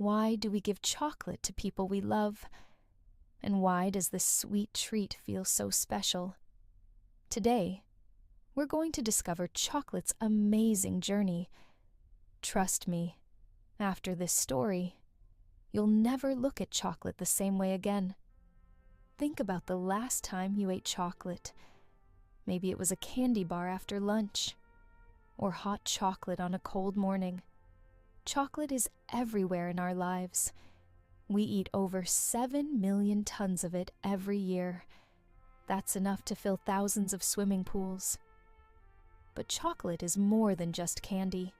Why do we give chocolate to people we love? And why does this sweet treat feel so special? Today, we're going to discover chocolate's amazing journey. Trust me, after this story, you'll never look at chocolate the same way again. Think about the last time you ate chocolate. Maybe it was a candy bar after lunch, or hot chocolate on a cold morning. Chocolate is everywhere in our lives. We eat over 7 million tons of it every year. That's enough to fill thousands of swimming pools. But chocolate is more than just candy.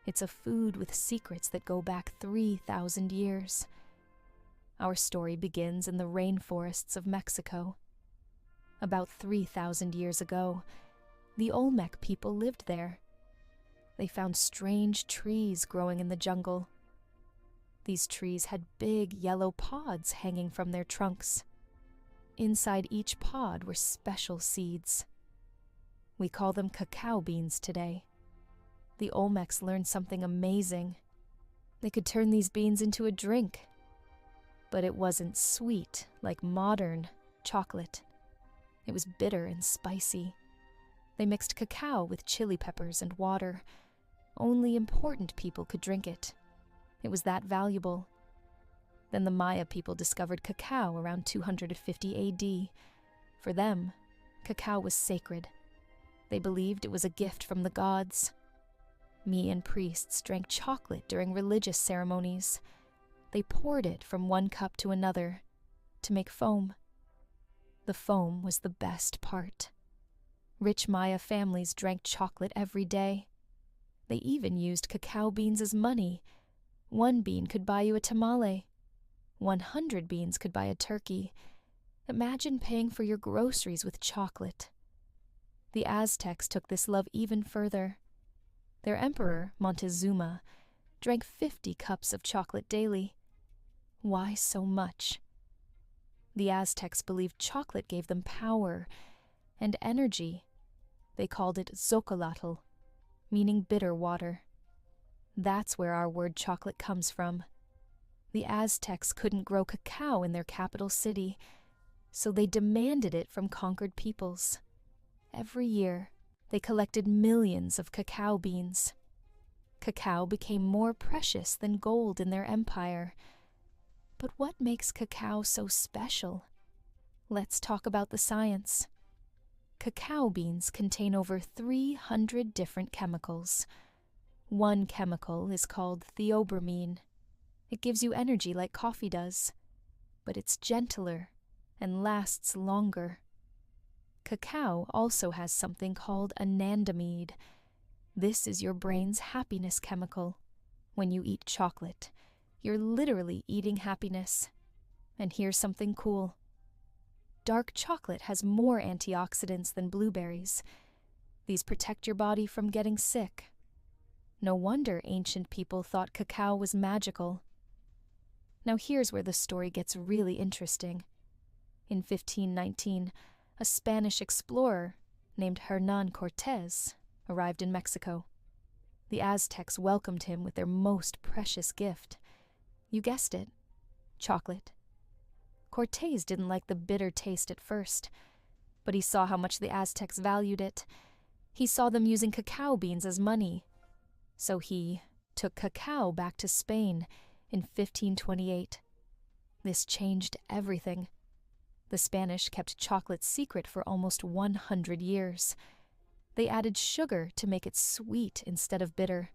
It's a food with secrets that go back 3,000 years. Our story begins in the rainforests of Mexico. About 3,000 years ago, the Olmec people lived there. They found strange trees growing in the jungle. These trees had big yellow pods hanging from their trunks. Inside each pod were special seeds. We call them cacao beans today. The Olmecs learned something amazing. They could turn these beans into a drink. But it wasn't sweet like modern chocolate. It was bitter and spicy. They mixed cacao with chili peppers and water. Only important people could drink it. It was that valuable. Then the Maya people discovered cacao around 250 AD. For them, cacao was sacred. They believed it was a gift from the gods. Mayan priests drank chocolate during religious ceremonies. They poured it from one cup to another to make foam. The foam was the best part. Rich Maya families drank chocolate every day. They even used cacao beans as money. 1 bean could buy you a tamale. 100 beans could buy a turkey. Imagine paying for your groceries with chocolate. The Aztecs took this love even further. Their emperor, Montezuma, drank 50 cups of chocolate daily. Why so much? The Aztecs believed chocolate gave them power and energy. They called it zocolotl, meaning bitter water. That's where our word chocolate comes from. The Aztecs couldn't grow cacao in their capital city, so they demanded it from conquered peoples. Every year, they collected millions of cacao beans. Cacao became more precious than gold in their empire. But what makes cacao so special? Let's talk about the science. Cacao beans contain over 300 different chemicals. One chemical is called theobromine. It gives you energy like coffee does, but it's gentler and lasts longer. Cacao also has something called anandamide. This is your brain's happiness chemical. When you eat chocolate, you're literally eating happiness. And here's something cool. Dark chocolate has more antioxidants than blueberries. These protect your body from getting sick. No wonder ancient people thought cacao was magical. Now here's where the story gets really interesting. In 1519, a Spanish explorer named Hernán Cortés arrived in Mexico. The Aztecs welcomed him with their most precious gift. You guessed it, chocolate. Cortés didn't like the bitter taste at first, but he saw how much the Aztecs valued it. He saw them using cacao beans as money. So he took cacao back to Spain in 1528. This changed everything. The Spanish kept chocolate secret for almost 100 years. They added sugar to make it sweet instead of bitter.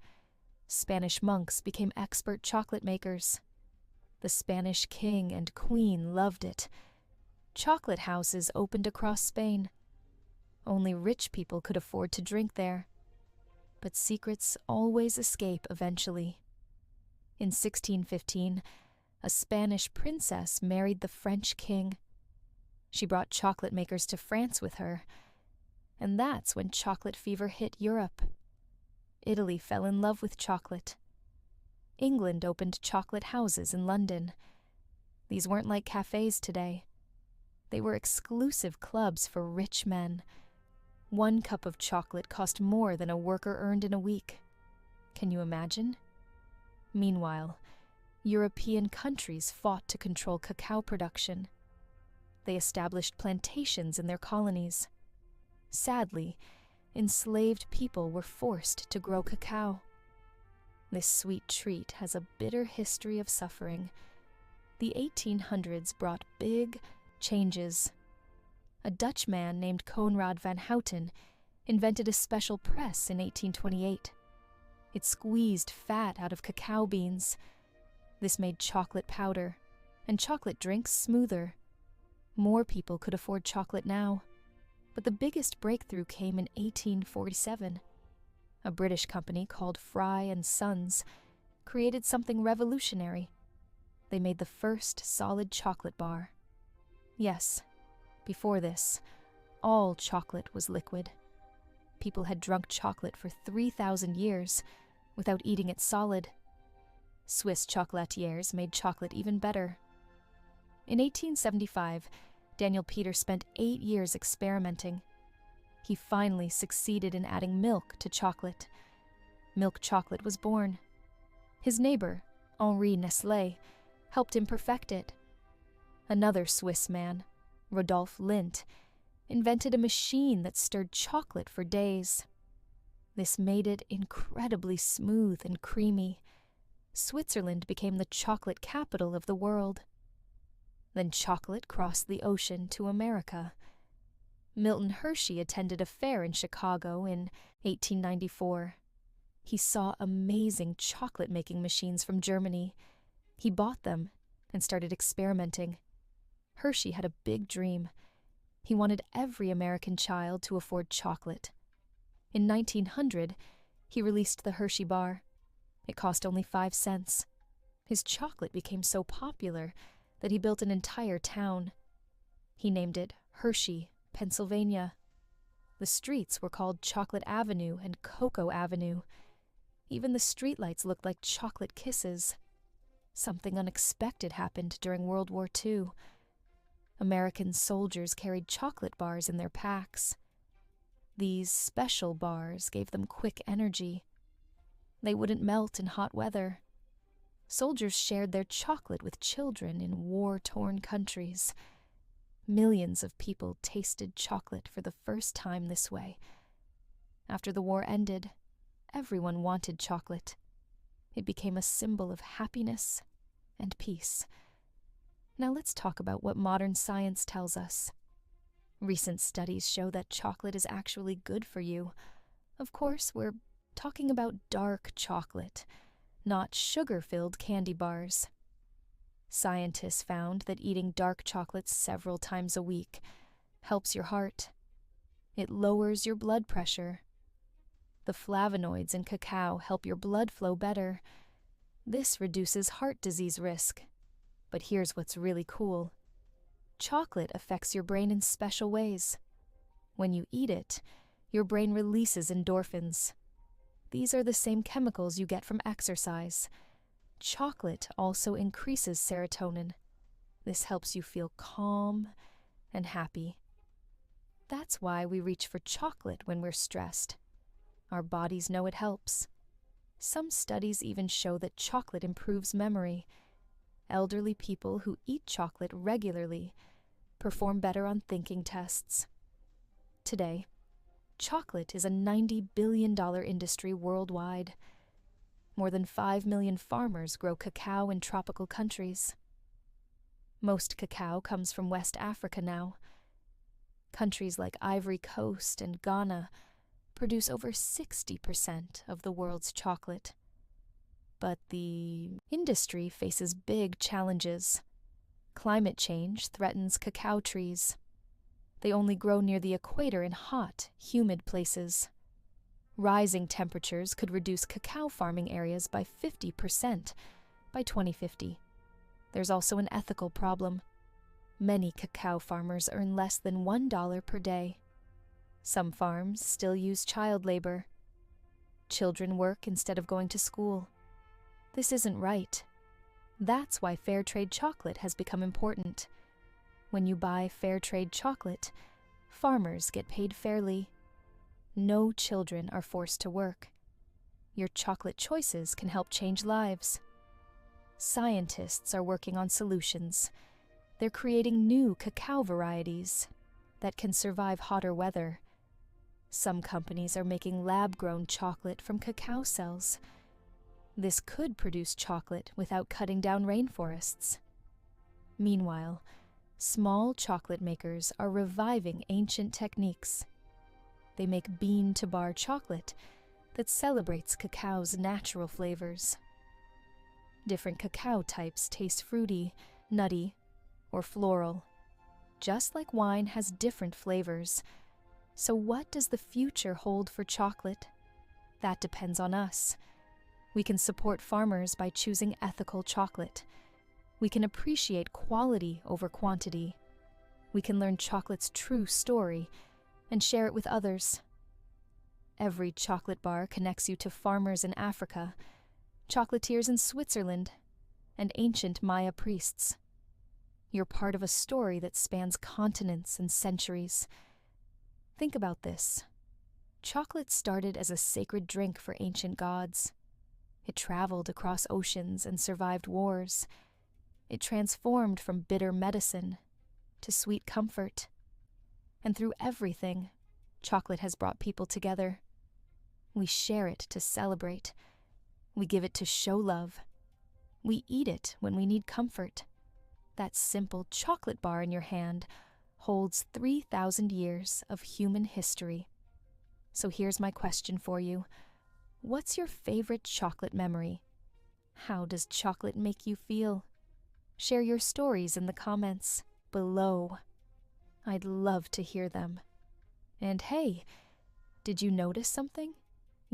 Spanish monks became expert chocolate makers. The Spanish king and queen loved it. Chocolate houses opened across Spain. Only rich people could afford to drink there. But secrets always escape eventually. In 1615, a Spanish princess married the French king. She brought chocolate makers to France with her, and that's when chocolate fever hit Europe. Italy fell in love with chocolate. England opened chocolate houses in London. These weren't like cafes today. They were exclusive clubs for rich men. 1 cup of chocolate cost more than a worker earned in a week. Can you imagine? Meanwhile, European countries fought to control cacao production. They established plantations in their colonies. Sadly, enslaved people were forced to grow cacao. This sweet treat has a bitter history of suffering. The 1800s brought big changes. A Dutch man named Coenraad van Houten invented a special press in 1828. It squeezed fat out of cacao beans. This made chocolate powder and chocolate drinks smoother. More people could afford chocolate now, but the biggest breakthrough came in 1847. A British company called Fry and Sons created something revolutionary. They made the first solid chocolate bar. Yes, before this, all chocolate was liquid. People had drunk chocolate for 3,000 years without eating it solid. Swiss chocolatiers made chocolate even better. In 1875, Daniel Peter spent 8 years experimenting. He finally succeeded in adding milk to chocolate. Milk chocolate was born. His neighbor, Henri Nestlé, helped him perfect it. Another Swiss man, Rodolphe Lindt, invented a machine that stirred chocolate for days. This made it incredibly smooth and creamy. Switzerland became the chocolate capital of the world. Then chocolate crossed the ocean to America. Milton Hershey attended a fair in Chicago in 1894. He saw amazing chocolate-making machines from Germany. He bought them and started experimenting. Hershey had a big dream. He wanted every American child to afford chocolate. In 1900, he released the Hershey bar. It cost only 5 cents. His chocolate became so popular that he built an entire town. He named it Hershey, Pennsylvania. The streets were called Chocolate Avenue and Cocoa Avenue. Even the streetlights looked like chocolate kisses. Something unexpected happened during World War II. American soldiers carried chocolate bars in their packs. These special bars gave them quick energy. They wouldn't melt in hot weather. Soldiers shared their chocolate with children in war-torn countries. Millions of people tasted chocolate for the first time this way. After the war ended, everyone wanted chocolate. It became a symbol of happiness and peace. Now let's talk about what modern science tells us. Recent studies show that chocolate is actually good for you. Of course, we're talking about dark chocolate, not sugar-filled candy bars. Scientists found that eating dark chocolate several times a week helps your heart. It lowers your blood pressure. The flavonoids in cacao help your blood flow better. This reduces heart disease risk. But here's what's really cool. Chocolate affects your brain in special ways. When you eat it, your brain releases endorphins. These are the same chemicals you get from exercise. Chocolate also increases serotonin. This helps you feel calm and happy. That's why we reach for chocolate when we're stressed. Our bodies know it helps. Some studies even show that chocolate improves memory. Elderly people who eat chocolate regularly perform better on thinking tests. Today, chocolate is a $90 billion industry worldwide. More than 5 million farmers grow cacao in tropical countries. Most cacao comes from West Africa now. Countries like Ivory Coast and Ghana produce over 60% of the world's chocolate. But the industry faces big challenges. Climate change threatens cacao trees. They only grow near the equator in hot, humid places. Rising temperatures could reduce cacao farming areas by 50% by 2050. There's also an ethical problem. Many cacao farmers earn less than $1 per day. Some farms still use child labor. Children work instead of going to school. This isn't right. That's why fair trade chocolate has become important. When you buy fair trade chocolate, farmers get paid fairly. No children are forced to work. Your chocolate choices can help change lives. Scientists are working on solutions. They're creating new cacao varieties that can survive hotter weather. Some companies are making lab-grown chocolate from cacao cells. This could produce chocolate without cutting down rainforests. Meanwhile, small chocolate makers are reviving ancient techniques. They make bean-to-bar chocolate that celebrates cacao's natural flavors. Different cacao types taste fruity, nutty, or floral. Just like wine has different flavors. So what does the future hold for chocolate? That depends on us. We can support farmers by choosing ethical chocolate. We can appreciate quality over quantity. We can learn chocolate's true story and share it with others. Every chocolate bar connects you to farmers in Africa, chocolatiers in Switzerland, and ancient Maya priests. You're part of a story that spans continents and centuries. Think about this. Chocolate started as a sacred drink for ancient gods. It traveled across oceans and survived wars. It transformed from bitter medicine to sweet comfort. And through everything, chocolate has brought people together. We share it to celebrate. We give it to show love. We eat it when we need comfort. That simple chocolate bar in your hand holds 3,000 years of human history. So here's my question for you. What's your favorite chocolate memory? How does chocolate make you feel? Share your stories in the comments below. I'd love to hear them. And hey, did you notice something?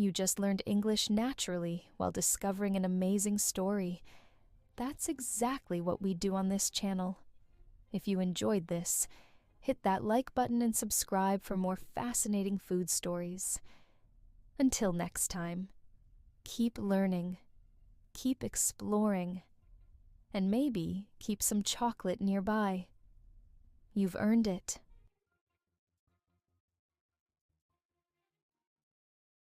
You just learned English naturally while discovering an amazing story. That's exactly what we do on this channel. If you enjoyed this, hit that like button and subscribe for more fascinating food stories. Until next time, keep learning, keep exploring, and maybe keep some chocolate nearby. You've earned it.